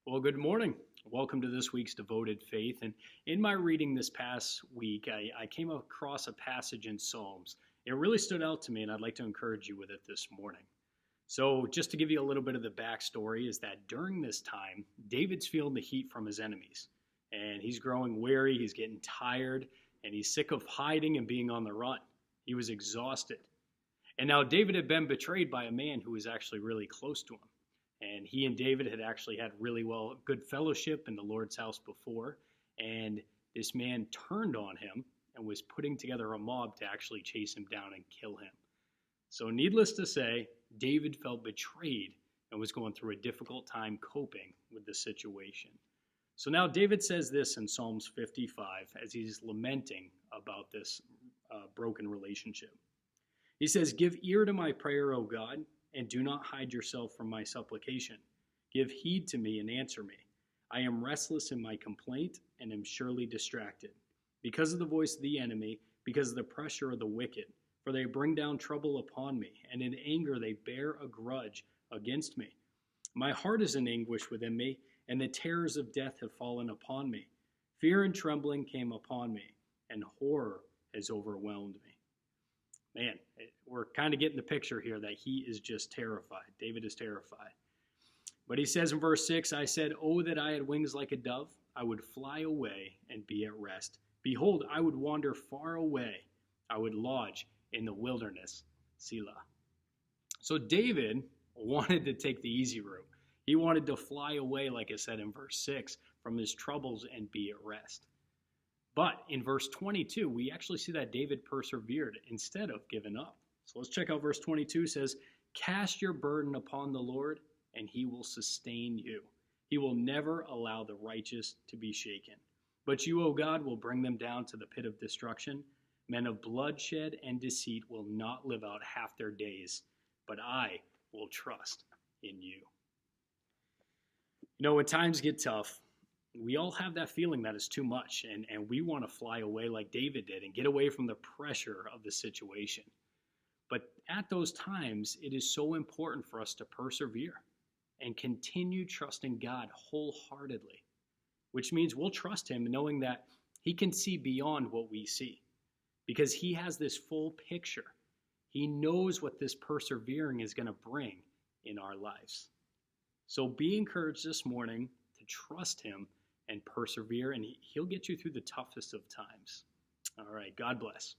Well, good morning. Welcome to this week's Devoted Faith. And in my reading this past week, I came across a passage in Psalms. It really stood out to me, and I'd like to encourage you with it this morning. So, just to give you a little bit of the backstory, is that during this time, David's feeling the heat from his enemies. And he's growing weary, he's getting tired, and he's sick of hiding and being on the run. He was exhausted. And now David had been betrayed by a man who was actually really close to him. And he and David had actually had really good fellowship in the Lord's house before. And this man turned on him and was putting together a mob to actually chase him down and kill him. So needless to say, David felt betrayed and was going through a difficult time coping with the situation. So now David says this in Psalms 55 as he's lamenting about this broken relationship. He says, "Give ear to my prayer, O God, and do not hide yourself from my supplication. Give heed to me and answer me. I am restless in my complaint and am surely distracted. Because of the voice of the enemy, because of the pressure of the wicked, for they bring down trouble upon me, and in anger they bear a grudge against me. My heart is in anguish within me, and the terrors of death have fallen upon me. Fear and trembling came upon me, and horror has overwhelmed me." Man, we're kind of getting the picture here that he is just terrified. David is terrified. But he says in verse 6, "I said, oh, that I had wings like a dove. I would fly away and be at rest. Behold, I would wander far away. I would lodge in the wilderness. Selah." So David wanted to take the easy route. He wanted to fly away, like it said in verse 6, from his troubles and be at rest. But in verse 22, we actually see that David persevered instead of giving up. So let's check out verse 22. It says, "Cast your burden upon the Lord, and he will sustain you. He will never allow the righteous to be shaken. But you, O God, will bring them down to the pit of destruction. Men of bloodshed and deceit will not live out half their days, but I will trust in you." You know, when times get tough, we all have that feeling that it's too much, and we want to fly away like David did and get away from the pressure of the situation. But at those times, it is so important for us to persevere and continue trusting God wholeheartedly, which means we'll trust him knowing that he can see beyond what we see because he has this full picture. He knows what this persevering is going to bring in our lives. So be encouraged this morning to trust him and persevere, and he'll get you through the toughest of times. All right, God bless.